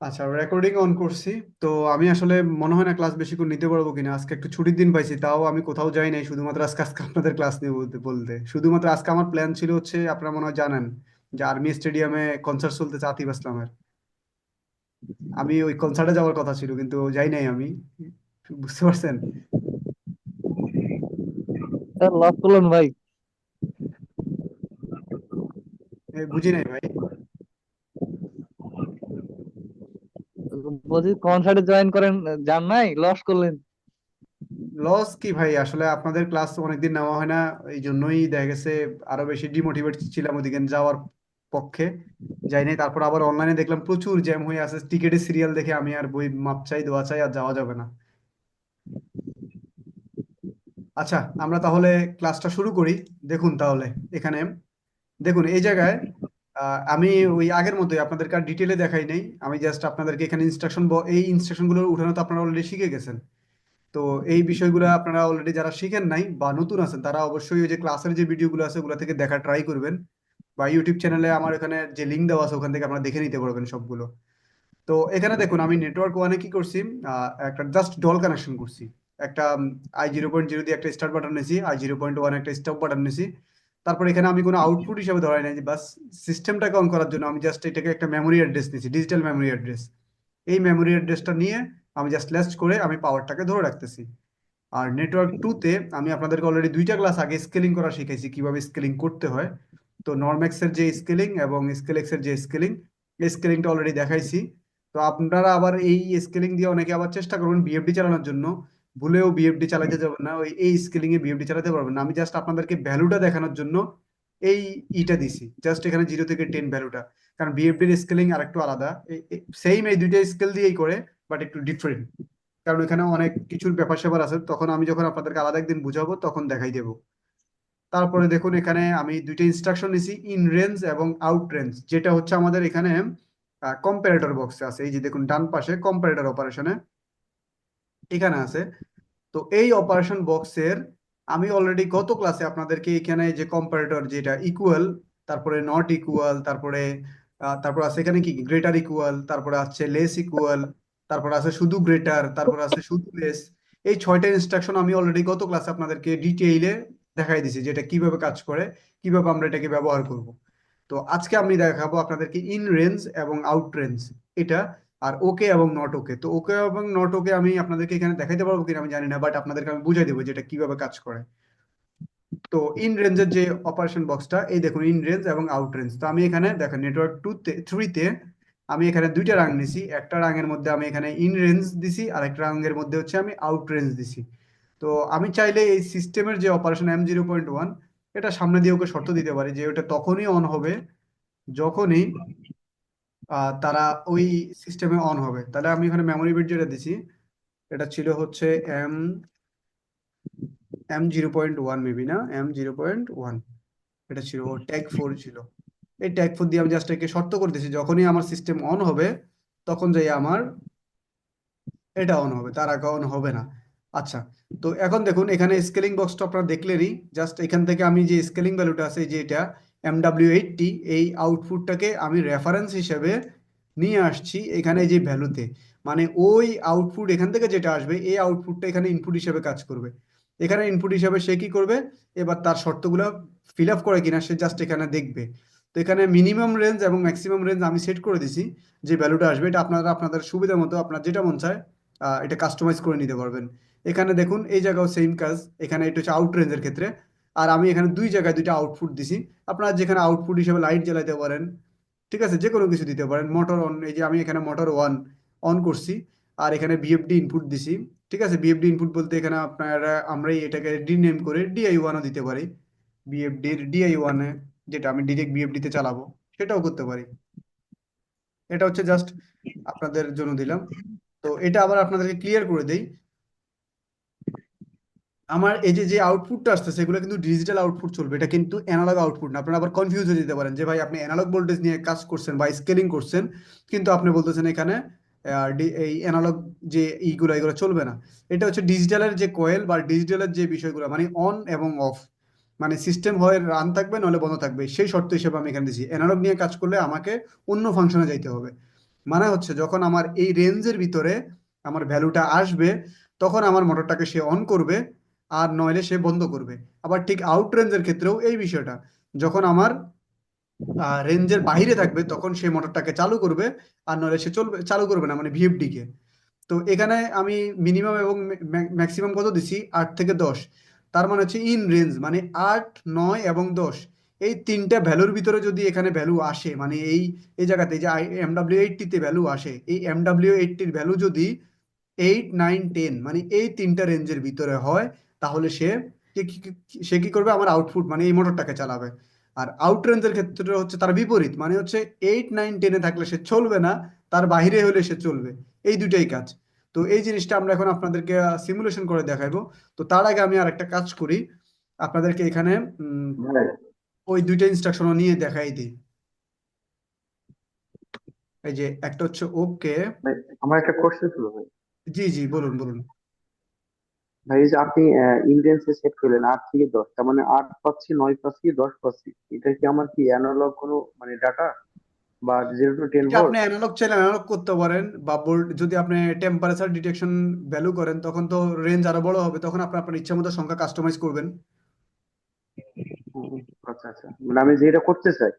আচ্ছা, recording on করছি। তো আমি আসলে মনে হয় না ক্লাস বেশিক্ষণ নিতে পারবো কিনা। আজকে একটু ছুটির দিন পাইছি, তাও আমি কোথাও যাই নাই, শুধুমাত্র আজকে আজকে আপনাদের ক্লাস নিয়ে বলতে বলতে শুধুমাত্র আজকে আমার প্ল্যান ছিল হচ্ছে, আপনারা মনে হয় জানেন যে আর্মি স্টেডিয়ামে কনসার্ট চলতেছে আতিফ আসলামের। আমি ওই কনসার্টে যাওয়ার কথা ছিল, কিন্তু যাই নাই আমি। বুঝতে পারছেন? স্যার লক করলেন ভাই। বুঝি নাই ভাই। বলছি কনসার্টে জয়েন করেন, যান নাই, লস করলেন। লস কি ভাই, আসলে আপনাদের ক্লাস অনেকদিন নেওয়া হয় না, এই জন্যই দেখা গেছে আরো বেশি ডিমোটিভেট ছিলাম ওদিকে যাওয়ার পক্ষে। যাই নাই, তারপর আবার অনলাইনে দেখলাম প্রচুর জ্যাম হয়ে আছে, টিকেটের সিরিয়াল দেখে আমি আর বই মাপ চাই দোয়া চাই, আর যাওয়া যাবে না। আচ্ছা, আমরা তাহলে ক্লাসটা শুরু করি। দেখুন তাহলে এখানে, দেখুন এই জায়গায় আমি ওই আগের মতোই আপনাদেরকে আর ডিটেলে দেখাই নাই। আমি জাস্ট আপনাদেরকে এখানে এই ইনস্ট্রাকশনগুলো উঠানো তো আপনারা অলরেডি শিখে গেছেন। তো এই বিষয়গুলো আপনারা অলরেডি যারা শিখেন নাই বা নতুন আছেন, তারা অবশ্যই ওই যে ক্লাসের যে ভিডিওগুলো আছে ওগুলো থেকে দেখা ট্রাই করবেন, বা ইউটিউব চ্যানেলে আমার এখানে যে লিঙ্ক দেওয়া আছে ওখান থেকে আপনারা দেখে নিতে পারবেন সবগুলো। তো এখানে দেখুন আমি নেটওয়ার্ক ওয়ানে কি করছি, একটা জাস্ট ডল কানেকশন করছি। একটা I0.0 দিয়ে একটা স্টার্ট বাটন নিয়েছি, I0.1 একটা স্টপ বাটন নিয়েছি। তারপর এখানে আমি কোনো আউটপুট হিসেবে ধরাই নাই, যে বাস সিস্টেমটাকে অন করার জন্য আমি জাস্ট এটাকে একটা মেমোরি অ্যাড্রেস নিয়েছি, ডিজিটাল মেমোরি অ্যাড্রেস। এই মেমোরি অ্যাড্রেসটা নিয়ে আমি জাস্ট লেস্ট করে আমি পাওয়ারটাকে ধরে রাখতেছি। আর নেটওয়ার্ক টুতে আমি আপনাদেরকে অলরেডি দুইটা ক্লাস আগে স্কেলিং করা শিখাইছি, কিভাবে স্কেলিং করতে হয়। তো নরম্যাক্স এর যে স্কেলিং এবং স্কেলেক্স এর যে স্কেলিং, এই স্কেলিংটা অলরেডি দেখাইছি। তো আপনারা আবার এই স্কেলিং দিয়ে অনেকে আবার চেষ্টা করবেন বিএফডি চালানোর জন্য, ভুলেও বিএফডি চালাতে যাবেন না, ওই এই স্কেলিং এ বিএফডি চালাতে পারবেন না। আমি জাস্ট আপনাদেরকে ভ্যালুটা দেখানোর জন্য এই ইটা দিছি, জাস্ট এখানে 0 থেকে 10 ভ্যালুটা। কারণ বিএফডির স্কেলিং আর একটু আলাদা, সেম এই দুইটা স্কেল দিয়েই করে, বাট একটু ডিফারেন্ট। কারণ এখানে অনেক কিছুর ব্যাপার স্যাপার আছে, তখন আমি যখন আপনাদেরকে আলাদা একদিন বুঝাবো তখন দেখাই দেবো। তারপরে দেখুন এখানে আমি দুইটা ইনস্ট্রাকশন নিছি, ইন রেঞ্জ এবং আউট রেঞ্জ, যেটা হচ্ছে আমাদের এখানে কম্পারেটর বক্সে আছে। এই যে দেখুন ডান পাশে কম্পারেটর অপারেশনে এখানে আছে। তো এই অপারেশন বক্সের আমি অলরেডি গত ক্লাসে আপনাদেরকে এখানে যে কম্পারেটর যেটা ইকুয়াল, তারপরে নট ইকুয়াল, তারপর আছে এখানে কি গ্রেটার ইকুয়াল, তারপরে আছে লেস ইকুয়াল, তারপর আছে শুধু গ্রেটার, তারপর আছে শুধু লেস। এই 6টা ইনস্ট্রাকশন আমি অলরেডি গত ক্লাসে আপনাদেরকে ডিটেইলে দেখাই দিছি, যেটা কিভাবে কাজ করে, কিভাবে আমরা এটাকে ব্যবহার করব। তো আজকে আমি দেখাবো আপনাদেরকে ইন রেঞ্জ এবং আউট রেঞ্জ এটা, আর ওকে এবং নট ওকে। তো ওকে এবং নট ওকে আমি আপনাদেরকে এখানে দেখাইতে পারবো কিনা আমি জানি না, বাট আপনাদেরকে আমি বুঝাই দেবো যেটা কিভাবে কাজ করে। তো ইন রেঞ্জের যে অপারেশন বক্সটা, এই দেখুন ইন রেঞ্জ এবং আউট রেঞ্জ। তো আমি এখানে দেখেন নেটওয়ার্ক থ্রিতে আমি এখানে দুইটা রাং নিছি। একটা রাঙের মধ্যে আমি এখানে ইন রেঞ্জ দিছি, আর একটা রাঙের মধ্যে হচ্ছে আমি আউট রেঞ্জ দিছি। তো আমি চাইলে এই সিস্টেমের যে অপারেশন M0.1, এটা সামনে দিয়ে ওকে শর্ত দিতে পারি যে ওটা তখনই অন হবে যখনই তারা ওই সিস্টেমে অন হবে। তাহলে আমি এখানে মেমোরি বিট যেটা দিছি, এটা ছিল হচ্ছে এম M0.1, মেবি না M0.1, এটা ছিল ট্যাগ 4 ছিল। এই ট্যাগ 4 দিয়ে আমি জাস্ট একে শর্ত করতেছি যখনই আমার সিস্টেম অন হবে তখন যাই আমার এটা অন হবে, তার আগে অন হবে না। আচ্ছা, তো এখন দেখুন এখানে স্কেলিং বক্সটা আপনারা দেখলেনই। জাস্ট এখান থেকে আমি যে স্কেলিং ভ্যালুটা আছে, এই যে এটা MW80, এই আউটপুটটাকে আমি রেফারেন্স হিসেবে নিয়ে আসছি এখানে যে ভ্যালুতে। মানে ওই আউটপুট এখান থেকে যেটা আসবে, এই আউটপুটটা এখানে ইনপুট হিসেবে কাজ করবে। এখানে ইনপুট হিসেবে সে কি করবে, এবার তার শর্তগুলো ফিল আপ করে কিনা সে জাস্ট এখানে দেখবে। তো এখানে মিনিমাম রেঞ্জ এবং ম্যাক্সিমাম রেঞ্জ আমি সেট করে দিছি। যে ভ্যালুটা আসবে এটা আপনারা আপনাদের সুবিধা মতো আপনার যেটা মন চায় এটা কাস্টমাইজ করে নিতে পারবেন। এখানে দেখুন এই জায়গাও সেম কাজ, এখানে এটা হচ্ছে আউট রেঞ্জের ক্ষেত্রে। আর আমি এখানে দুই জায়গায় দুইটা আউটপুট দিছি। আপনারা যেখানে আউটপুট হিসেবে লাইট জ্বালাতে পারেন, ঠিক আছে, যে কোনো কিছু দিতে পারেন। মোটর অন, এই যে আমি এখানে মোটর 1 অন করছি, আর এখানে বিএফডি ইনপুট দিছি। ঠিক আছে, বিএফডি ইনপুট বলতে এখানে আপনারা আমরাই এটাকে ডিনেম করে DI1ও দিতে পারি। বিএফডির DI1 যেটা আমি ডিরেক্ট বিএফডিতে চালাবো সেটাও করতে পারি। এটা হচ্ছে জাস্ট আপনাদের জন্য দিলাম। তো এটা আবার আপনাদেরকে ক্লিয়ার করে দেই, আমার এই যে যে আউটপুটটা আসছে সেগুলো কিন্তু ডিজিটাল আউটপুট চলবে, এটা কিন্তু অ্যানালগ আউটপুট না। আপনারা আবার কনফিউজ হয়ে যেতে পারেন যে ভাই আপনি অ্যানালগ ভোল্টেজ নিয়ে কাজ করছেন বা স্কেলিং করছেন, কিন্তু আপনি বলতেছেন এখানে এই অ্যানালগ যে এইগুলো এগুলো চলবে না। এটা হচ্ছে ডিজিটালের যে কয়েল বা ডিজিটালের যে বিষয়গুলো, মানে অন এবং অফ, মানে সিস্টেম হয় রান থাকবে নলে বন্ধ থাকবে, সেই শর্ত হিসেবে আমি এখানে দিছি। অ্যানালগ নিয়ে কাজ করলে আমাকে অন্য ফাংশনে যাইতে হবে। মানে হচ্ছে যখন আমার এই রেঞ্জের ভিতরে আমার ভ্যালুটা আসবে, তখন আমার মোটরটাকে সে অন করবে, আর নইলে সে বন্ধ করবে। আবার ঠিক আউট রেঞ্জের ক্ষেত্রেও এই বিষয়টা, যখন আমার রেঞ্জের বাইরে থাকবে তখন সে মোটরটাকে চালু করবে, আর নইলে সে চলবে চালু করবে না, মানে ভিএফডি কে। তো এখানে আমি মিনিমাম এবং ম্যাক্সিমাম কত দিছি, 8 থেকে 10। তার মানে হচ্ছে ইন রেঞ্জ, মানে 8, 9 এবং 10, এই তিনটা ভ্যালুর ভিতরে যদি এখানে ভ্যালু আসে, মানে এই এই জায়গাতে এই যে MW80 তে ভ্যালু আসে, এই MW80-র ভ্যালু যদি 8, 9, 10 মানে এই তিনটা রেঞ্জের ভিতরে হয়, তাহলে সে কি করবে, আমার আউটপুট মানে এই মোটরটাকে চালাবে। আর আউট রেঞ্জের ক্ষেত্রে হচ্ছে তার বিপরীত, মানে হচ্ছে 8, 9, 10-এ থাকলে সে চলবে না, তার বাইরে হলে সে চলবে। এই দুটাই কাজ। তো এই জিনিসটা আমরা এখন আপনাদেরকে সিমুলেশন করে দেখাবো। তো তার আগে আমি আর একটা কাজ করি, আপনাদেরকে এখানে উম, ভাই ওই দুইটা ইনস্ট্রাকশনও নিয়ে দেখাই দিই। এই যে একটা হচ্ছে ওকে। ভাই আমার একটা কোশ্চেন ছিল ভাই। জি জি, বলুন বলুন। ভাই এই যে আপনি ইন্ডেন্সে সেট করলেন 8 থেকে 10, তার মানে 8 পাচ্ছি, 9 পাচ্ছি, 10 পাচ্ছি, এটা কি আমার কি অ্যানালগ কোনো মানে ডাটা বা 0 to 10 এটা আপনি ভোল্ট? অ্যানালগ চাইলে অ্যানালগ করতে পারেন, বা বোল্ট যদি আপনি টেম্পারেচার ডিটেকশন ভ্যালু করেন, তখন তো রেঞ্জ আরো বড় হবে, তখন আপনি আপনার ইচ্ছা মতো সংখ্যা কাস্টমাইজ করবেন। আচ্ছা আচ্ছা, মানে আমি যেটা করতে চাই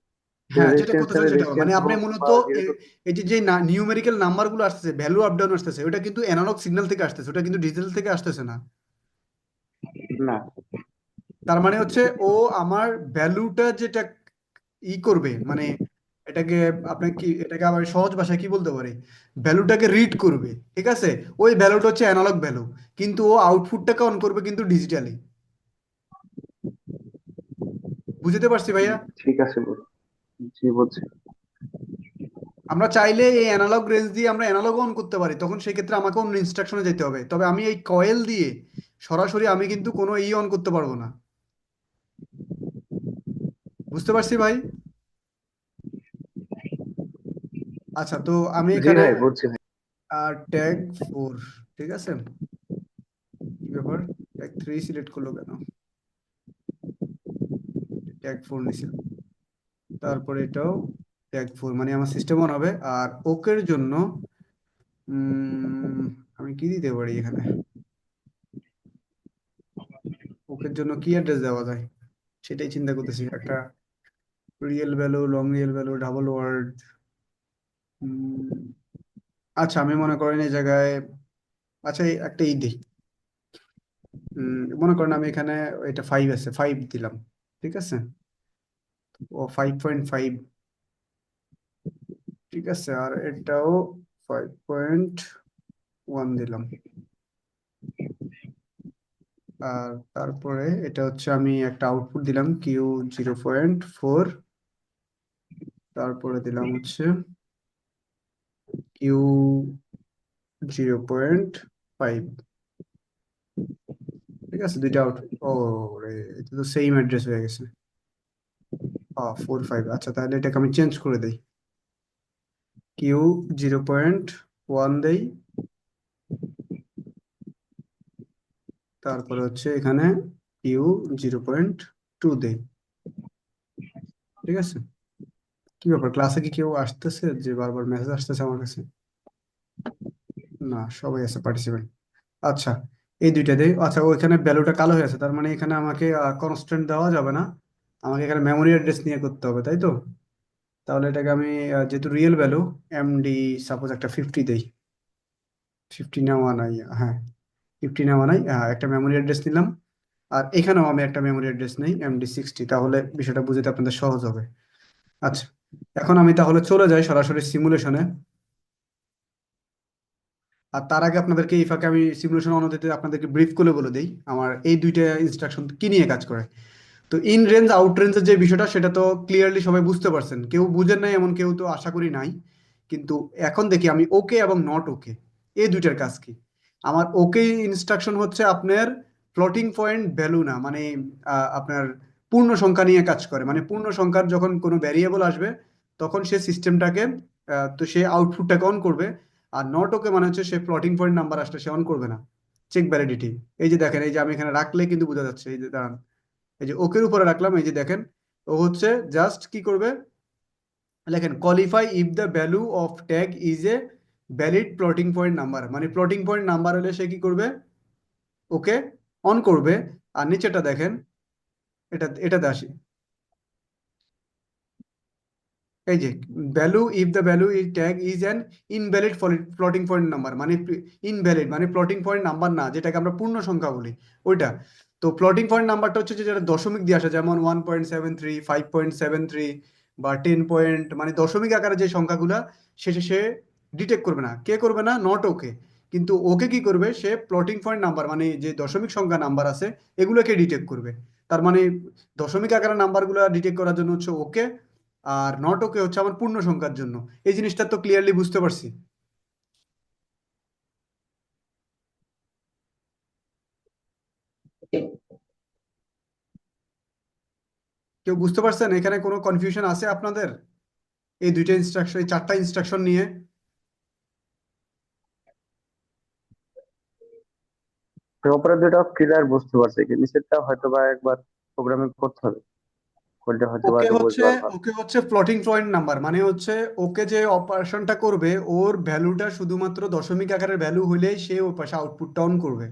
হ্যাঁ, যেটা করতে চান রেজিস্ট্যান্সের সেটা হবে। রেজিস্ট্যান্স মানে আপনি হোক মূলত বা জিরো টু এই যে যে নিউমেরিক্যাল নাম্বার গুলো আসতেছে, ভ্যালু আপ ডাউন আসতেছে, ওটা কিন্তু অ্যানালগ সিগন্যাল থেকে আসতেছে, ওটা কিন্তু ডিজিটাল থেকে আসতেছে না। না। তার মানে হচ্ছে ও আমার ভ্যালুটা যেটা করবে, মানে এটাকে, আপনি কি এটাকে আবার সহজ ভাষায় কি বলতে পারি, ভ্যালুটাকে রিড করবে, ঠিক আছে? ওই ভ্যালুটা হচ্ছে অ্যানালগ ভ্যালু, কিন্তু ও আউটপুটটাকে অন করবে কিন্তু ডিজিটালি। বুঝতে পারছি ভাইয়া? ঠিক আছে bro। জি বলছি। আমরা চাইলে এই অ্যানালগ রেঞ্জ দিয়ে আমরা অ্যানালগ অন করতে পারি, তখন সেই ক্ষেত্রে আমাকে অন্য ইনস্ট্রাকশনে যেতে হবে। তবে আমি এই কয়েল দিয়ে সরাসরি আমি কিন্তু কোনো অন করতে পারবো না। বুঝতে পারছি ভাই? আচ্ছা, তো আমি জি এখানে ভাই বলছি ভাই। ট্যাগ 4, ঠিক আছে, কি ব্যাপার, ট্যাগ 3 সিলেক্ট করলো কেন? ট্যাগ 4 নিছিল, তারপরে এটাও ট্যাগ 4, মানে আমার সিস্টেম অন হবে। আর ওকের জন্য উম, আমি কি দিতে পারি এখানে, ওকের জন্য কি অ্যাড্রেস দেওয়া যায় সেটাই চিন্তা করতেছি। একটা real value, long real value, double word. আচ্ছা, আমি মনে করেন এই জায়গায়, আচ্ছা একটা দিই। মনে করেন আমি এখানে, এটা 5 আছে, 5 দিলাম, ঠিক আছে, ও 5.5, ঠিক আছে, আর এটাও 5.1 দিলাম। আর তারপরে এটা হচ্ছে আমি একটা আউটপুট দিলাম Q 0.4, তারপরে দিলাম হচ্ছে Q 0.5, ঠিক আছে, দুইটা আউটপুট। ও রে, এটা তো সেম অ্যাড্রেস হয়ে গেছে। 4, 5, আচ্ছা, তাহলে এটাকে আমি চেঞ্জ করে দিই, Q 0.1 দেই, তারপরে হচ্ছে এখানে Q 0.2 দেই, ঠিক আছে। কি ব্যাপার, ক্লাসে কি কেউ আসতেছে যে বারবার মেসেজ আসতেছে আমার কাছে? না, সবাই আছে পার্টিসিপেন্ট। আচ্ছা, এই দুইটা দেই। আচ্ছা, ওইখানে ভ্যালুটা কালো হয়ে আছে, তার মানে এখানে আমাকে কনস্ট্যান্ট দেওয়া যাবে না, আমাকে এখানে মেমোরি অ্যাড্রেস নিয়ে করতে হবে, তাই তো? তাহলে এটাকে আমি যেহেতু রিয়েল ভ্যালু, MD সাপোজ একটা 50 দেই। 50 নেওয়া নাই, হ্যাঁ, 50 নেওয়া নাই, একটা মেমোরি অ্যাড্রেস নিলাম। আর এখানেও আমি একটা মেমোরি অ্যাড্রেস নেই, MD60, তাহলে বিষয়টা বুঝতে আপনাদের সহজ হবে। আচ্ছা, এখন আমি তাহলে চলে যাই সরাসরি সিমুলেশনে। আর তার আগে আপনাদেরকে এই ফাঁকে আমি সিমুলেশন অনুযায়ী আপনাদেরকে ব্রিফ করে বলে দিই আমার এই দুইটা ইনস্ট্রাকশন কি নিয়ে কাজ করে। তো ইন রেঞ্জ আউট রেঞ্জের যে বিষয়টা, সেটা তো ক্লিয়ারলি সবাই বুঝতে পারছেন, কেউ বুঝেন নাই এমন কেউ তো আশা করি নাই। কিন্তু এখন দেখি আমি ওকে এবং নট ওকে এই দুইটার কাজ কি। আমার ওকে ইনস্ট্রাকশন হচ্ছে আপনার ফ্লোটিং পয়েন্ট ভ্যালু না, মানে আপনার পূর্ণ সংখ্যা নিয়ে কাজ করে, মানে পূর্ণ সংখ্যার যখন কোনো ভ্যারিয়েবল আসবে, তখন সে সিস্টেমটাকে, তো সে আউটপুটটাকে অন করবে। আর নট ওকে মানে হচ্ছে সে ফ্লোটিং পয়েন্ট নাম্বার আসলে সে অন করবে না, চেক ভ্যালিডিটি। এই যে দেখেন, এই যে আমি এখানে রাখলে কিন্তু বোঝা যাচ্ছে, এই যে দাঁড়ান, এই যে ওকের উপরে রাখলাম, এই যে দেখেন ও হচ্ছে জাস্ট কি করবে, লেখেন qualify if the value of tag is a valid plotting point number, মানে প্লটিং পয়েন্ট নাম্বার হলে সে কি করবে, ওকে অন করবে। আর নিচেটা দেখেন, এটাতে আসি, এই যে value if the value is tag is an invalid plotting point number, মানে ইনভ্যালিড মানে প্লটিং পয়েন্ট নাম্বার না, যেটাকে আমরা পূর্ণ সংখ্যা বলি ওইটা। তো প্লটিং পয়েন্ট নাম্বারটা হচ্ছে যে যেটা দশমিক দিয়ে আসে, যেমন 1.73, 5.73 বা 10 মানে দশমিক আকারে যে সংখ্যাগুলা, শেষে সে ডিটেক্ট করবে না। কে করবে না? Not okay. কিন্তু ওকে কি করবে, সে প্লটিং পয়েন্ট নাম্বার মানে যে দশমিক সংখ্যা নাম্বার আছে এগুলোকে ডিটেক্ট করবে। তার মানে দশমিক আকারের নাম্বারগুলো ডিটেক্ট করার জন্য হচ্ছে ওকে, আর নট ওকে হচ্ছে আমার পূর্ণ সংখ্যার জন্য। এই জিনিসটা তো ক্লিয়ারলি বুঝতে পারছি। কেউ বুঝতে পারছেন? এখানে কোনো কনফিউশন আছে আপনাদের এই দুইটা ইনস্ট্রাকশন, এই চারটা ইনস্ট্রাকশন নিয়ে? তো উপরে দুটো ক্লিয়ার বুঝতে পারছি, কিন্তু নিচেরটা হয়তো বা একবার প্রোগ্রামিং করতে হবে, করলে হয়তো বা ওকে আরো হচ্ছে বুঝতে আরো ভালো। ওকে হচ্ছে ফ্লোটিং পয়েন্ট নাম্বার, মানে হচ্ছে ওকে যে অপারেশনটা করবে ওর ভ্যালুটা শুধুমাত্র দশমিক আকারের ভ্যালু হলেই সে ওর পাশে আউটপুটটা অন করবে,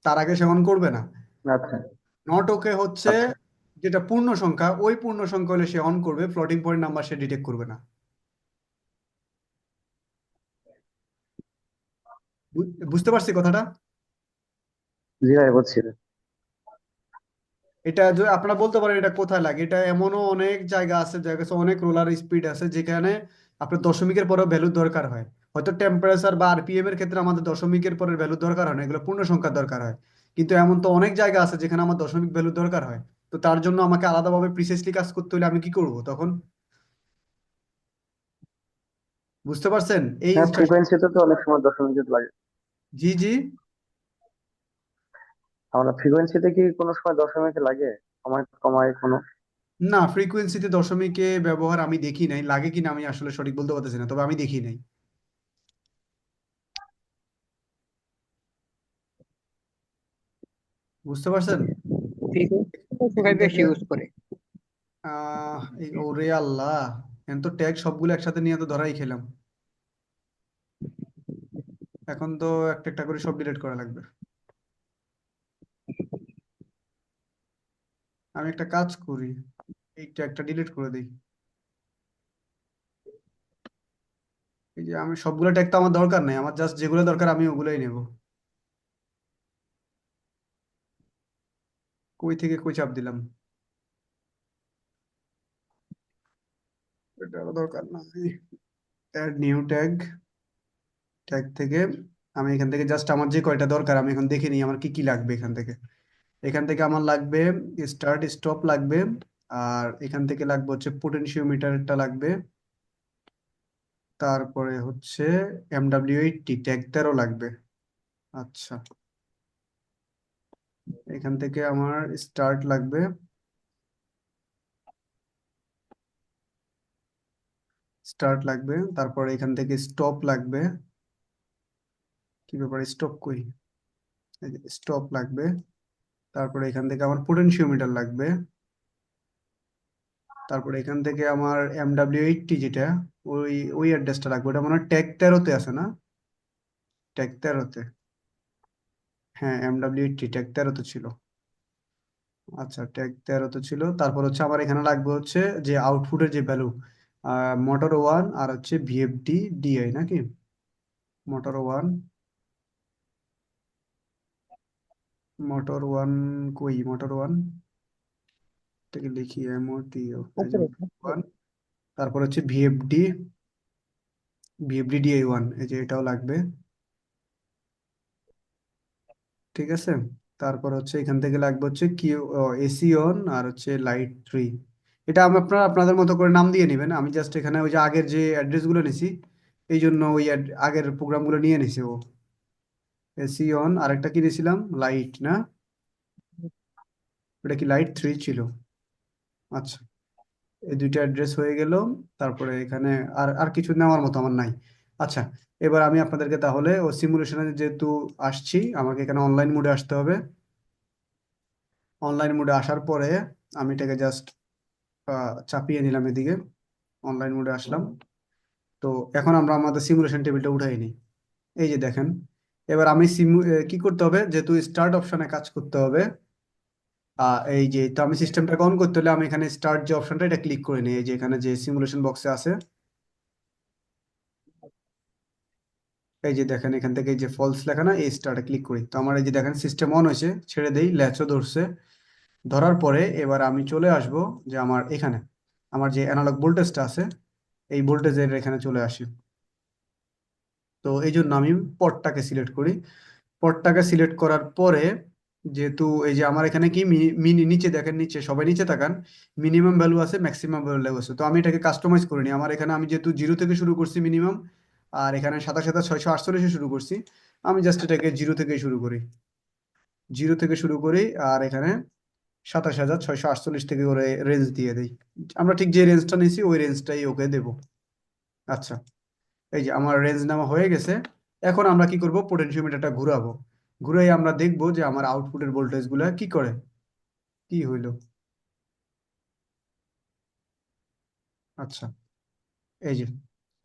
তার আগে সে অন করবে না। আচ্ছা নট ওকে হচ্ছে আচ্ছা। যেটা পূর্ণ সংখ্যা, ওই পূর্ণ সংখ্যা হলে সে অন করবে, ফ্লোটিং পয়েন্ট নাম্বার সে ডিটেক্ট করবে না। বুঝতে পারছি কথাটা? জি ভাই বুঝছি। এটা যে আপনারা বলতে পারেন এটা কোথায় লাগে, এটা এমনও অনেক জায়গা আছে, জায়গা আছে অনেক রোলার স্পিড আছে যেখানে আপনার দশমিকের পরেও ভ্যালু দরকার হয়। হয়তো টেম্পারেচার বা আরপিএম এর ক্ষেত্রে আমাদের দশমিকের পরের ভ্যালু দরকার হয় না, এগুলো পূর্ণ সংখ্যার দরকার হয়। কিন্তু এমন তো অনেক জায়গা আছে যেখানে আমার দশমিক ভ্যালু দরকার হয়। তো তার জন্য আমাকে আলাদাভাবে প্রিসাইসলি কাজ করতে হলে আমি কি করব তখন? বুঝতে পারছেন এই হ্যাঁ, ইনস্ট্রাকশন? ফ্রিকোয়েন্সিতে তো অনেক সময় 10 মিনিট লাগে। জি জি। আমরা ফ্রিকোয়েন্সিতে কি কোনো সময় 10 মিনিট লাগে, কমায় কমায় কোনো? না, ফ্রিকোয়েন্সিতে দশমিকে ব্যবহার আমি দেখি নাই, লাগে কিনা আমি আসলে সঠিক বলতে পারতেছি না, তবে আমি দেখি নাই। বুঝতে পারছেন? সবাই এখান বেশি থেকে ইউজ করে। ওরে আল্লাহ, এখন তো ট্যাগ সবগুলো একসাথে নিয়ে তো ধরাই খেলাম। এখন তো একটা একটা করে সব ডিলিট করা লাগবে। আমি একটা কাজ করি, এই ট্যাগটা ডিলিট করে দিই। এই যে আমি সবগুলো ট্যাগ তো আমার দরকার নাই, আমার জাস্ট যেগুলো দরকার আমি ওগুলোই নেব। কই থেকে কই চাপ দিলাম, এটা দরকার নাই। অ্যাড নিউ ট্যাগ, ট্যাগ থেকে আমি এখান থেকে জাস্ট আমার যে কয়টা দরকার আমি এখন দেখে নিই আমার কি কি লাগবে এখান থেকে। এখান থেকে আমার লাগবে স্টার্ট স্টপ লাগবে, আর এখান থেকে লাগবে হচ্ছে পোটেনশিওমিটারটা লাগবে, তারপরে হচ্ছে MW80 ট্যাগ 13 লাগবে। আচ্ছা, এখান থেকে আমার স্টার্ট লাগবে, স্টার্ট লাগবে, তারপরে এখান থেকে স্টপ লাগবে। কি ব্যাপার, স্টপ কই? স্টপ লাগবে, তারপরে এখান থেকে আমার পোটেনশিওমিটার লাগবে, তারপরে এখান থেকে আমার MW80 যেটা, ওই ওই অ্যাড্রেসটা লাগবে, ওটা মনে হয় ট্যাগ 13-তে আছে না? ট্যাগ 13-তে, হ্যাঁ MW80 ট্যাগ 13-তে ছিল। আচ্ছা, ট্যাগ 13-তে ছিল। তারপর হচ্ছে আমার এখানে লাগবে হচ্ছে যে আউটপুটের যে ভ্যালু, মোটর ওয়ান আর হচ্ছে ভিএফডি ডিআই নাকি? মোটর ওয়ান, মোটর ওয়ান, কই মোটর ওয়ান, এটাকে লিখি এমওটিও, এই যে ওয়ান। তারপর হচ্ছে ভিএফডি, ভিএফডি ডিআই ওয়ান, এই যে এটাও লাগবে। ঠিক আছে। তারপর হচ্ছে এখান থেকে লাগবে হচ্ছে কিউ, এসি অন আর হচ্ছে লাইট থ্রি। এটা আমি আপনারা আপনাদের মতো করে নাম দিয়ে নেবেন, আমি জাস্ট এখানে ওই যে আগের যে অ্যাড্রেসগুলো নিছি এই জন্য ওই আগের প্রোগ্রামগুলো নিয়ে নিছি। ও এসি অন, আরেকটা কি দিয়েছিলাম, লাইট না? ওটা কি লাইট থ্রি ছিল? আচ্ছা, এই দুইটা অ্যাড্রেস হয়ে গেল। তারপরে এখানে আর আর কিছু নেওয়ার মতো আমার নাই। আচ্ছা, এবার আমি আপনাদেরকে তাহলে ও সিমুলেশনে যেহেতু আসছি, আমাকে এখানে অনলাইন মোডে আসতে হবে। অনলাইন মোডে আসার পরে আমি এটাকে জাস্ট চাপিয়ে নিলাম এদিকে, অনলাইন মোডে আসলাম। তো এখন আমরা আমাদের সিমুলেশন টেবিলটা উঠাই নিই। এই যে দেখেন, এবার আমি কি করতে হবে, যেহেতু স্টার্ট অপশনে কাজ করতে হবে, এই যে তো আমি সিস্টেমটাকে অন করতে হলে আমি এখানে স্টার্ট যে অপশনটা এটা ক্লিক করে নিই। এই যে এখানে যে সিমুলেশন বক্সে আছে, এই যে দেখেন এখান থেকে এই যে ফলস লেখা না, এই স্টার্টে ক্লিক করি। তো আমার এই যে দেখেন সিস্টেম অন হয়েছে, ছেড়ে দেই, ল্যাচও ধরছে। ধরার পরে এবার আমি চলে আসব যে আমার এখানে আমার যে অ্যানালগ ভোল্টেজটা আছে, এই ভোল্টেজের এখানে চলে আসি। তো এই জন্য আমি পটটাকে সিলেক্ট করি। পটটাকে সিলেক্ট করার পরে যেহেতু এই যে আমার এখানে কি মিনি নিচে দেখেন, নিচে সবাই নিচে তাকান, মিনিমাম ভ্যালু আছে, ম্যাক্সিমাম ভ্যালু আছে। তো আমি এটাকে কাস্টমাইজ করিনি। আমার এখানে আমি যেহেতু 0 থেকে শুরু করছি মিনিমাম, আর এখানে 27,648 শুরু করছি, আমি জাস্ট এটাকে 0 থেকে শুরু করি, 0 থেকে শুরু করি, আর এখানে 27,648 থেকে করে রেঞ্জ দিয়ে দিই। আমরা ঠিক যে রেঞ্জটা নিয়েছি ওই রেঞ্জটাই ওকে দেব। আচ্ছা, এই যে আমার রেঞ্জ নেওয়া হয়ে গেছে। এখন আমরা কি করব, পোটেনশিওমিটারটা ঘুরাবো। ঘুরাই আমরা দেখব যে আমার আউটপুটের ভোল্টেজ গুলা কি করে, কি হইলো। আচ্ছা, এই যে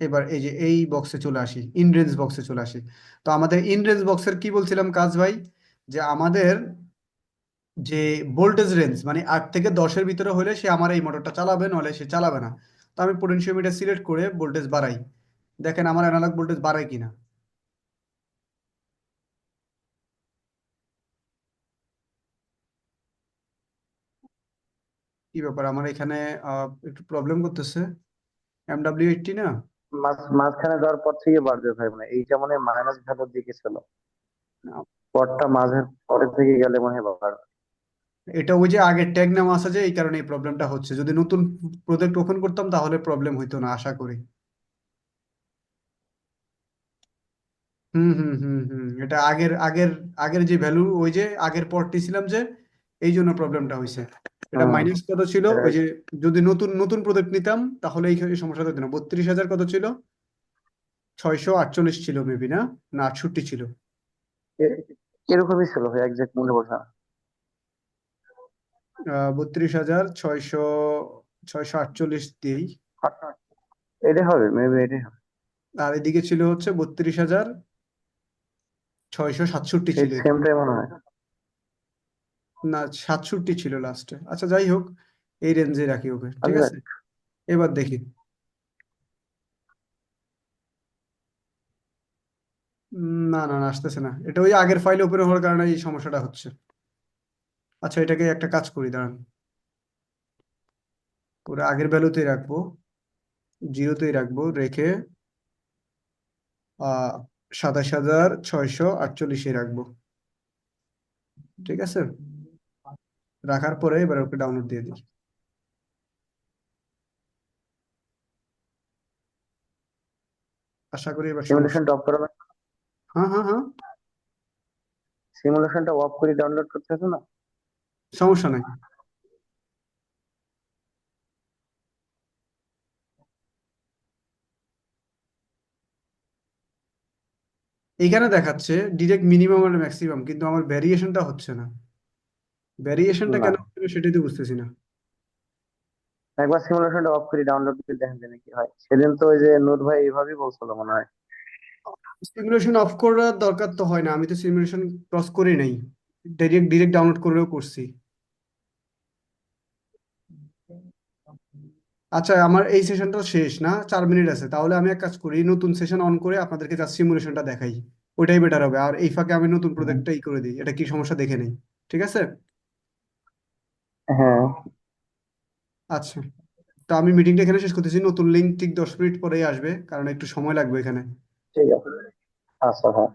এবার এই যে এই বক্সে চলে আসি, ইন রেঞ্জ বক্সে চলে আসি। তো আমাদের ইন রেঞ্জ বক্সের কি বলছিলাম কাজ ভাই, যে আমাদের যে ভোল্টেজ রেঞ্জ মানে 8 থেকে 10-এর ভিতরে হলে সে আমার এই মোটরটা চালাবে, নলে সে চালাবে না। তো আমি পোটেনশিওমিটার সিলেক্ট করে ভোল্টেজ বাড়াই, দেখেন আমার অ্যানালগ ভোল্টেজ বাড়ায় কিনা। কি ব্যাপার, আমার এখানে একটু প্রবলেম করতেছে, MW80 না। মাঝখানে দেওয়ার পর থেকে বাড়বে ভাই, মানে এইটা মানে মাইনাস ভ্যালুর দিকে ছিল, পরটা মাঝের পরে থেকে গেলে মনে হয় বাড়বে। এটা ওই যে আগের ট্যাগ নাম আছে যে, এই কারণে এই প্রবলেমটা হচ্ছে। যদি নতুন প্রজেক্ট ওপেন করতাম তাহলে প্রবলেম হইতো না আশা করি। হুম হুম হুম হুম, এটা আগের আগের আগের যে ভ্যালু, ওই যে আগের পরটি ছিলাম যে, এই জন্য প্রবলেমটা হয়েছে। এটা হুম। মাইনাস কত ছিল, ওই যে যদি নতুন নতুন প্রজেক্ট নিতাম তাহলে এই সমস্যাটা হতো না। 32,000 কত ছিল, 648 ছিল মেবি, না না 68 ছিল। এ- এরকমই ছিল ভাই, একজ্যাক্ট মনে পড়ছে না। 32,648 দিয়েই। আচ্ছা, এটাই হবে, মেবি এটাই হবে। আর এদিকে ছিল হচ্ছে 32,667 সেই ছিল। সেমটাই মনে হয়। না 67 ছিল লাস্টে। আচ্ছা যাই হোক, এই রেঞ্জে রাখি ওকে, ঠিক আচ্ছা, আছে। এবার দেখি। না না না, আসতেছে না। এটা ওই আগের ফাইল ওপেন হওয়ার কারণে এই সমস্যাটা হচ্ছে। আচ্ছা, এটাকে একটা কাজ করি, দাঁড়ান, ওরা আগের ভ্যালুতেই রাখবো, 0তেই রাখবো, রেখে 27,648 রাখবো, ঠিক আছে। রাখার পরে এবার ওকে ডাউনলোড দিয়ে দিই। আশা করি এবার সমস্যা। সিমুলেশনটা অফ করে না, হ্যাঁ হ্যাঁ হ্যাঁ, সিমুলেশনটা অফ করে ডাউনলোড করতে হবে না? সমস্যা নাই। এইখানে দেখাচ্ছে ডিরেক্ট মিনিমাম আর ম্যাক্সিমাম, কিন্তু আমার ভ্যারিয়েশনটা হচ্ছে না। ভ্যারিয়েশনটা না, কেন হচ্ছে না সেটাই তো বুঝতেছি না। একবার সিমুলেশনটা অফ করে ডাউনলোড করে দেখেন জানি কি হয়। সেদিন তো ওই যে নূর ভাই এইভাবেই বলছিল মনে হয়। সিমুলেশন অফ করার দরকার তো হয় না, আমি তো সিমুলেশন ক্রস করি নাই, ডাইরেক্ট ডিরেক্ট ডাউনলোড করেও করছি। আচ্ছা, আমার এই সেশনটা শেষ না, 4 মিনিট আছে। তাহলে আমি এক কাজ করি, নতুন সেশন অন করে আপনাদেরকে জাস্ট সিমুলেশনটা দেখাই, ওইটাই বেটার হবে। আর এই ফাঁকে আমি নতুন হুম। প্রজেক্টটাই করে দিই, এটা কি সমস্যা দেখে নেই, ঠিক আছে। হ্যাঁ, আচ্ছা, তো আমি মিটিংটা এখানে শেষ করতেছি। নতুন লিঙ্ক ঠিক 10 মিনিট পরেই আসবে, কারণ একটু সময় লাগবে এখানে। ঠিক আছে। আচ্ছা, হ্যাঁ।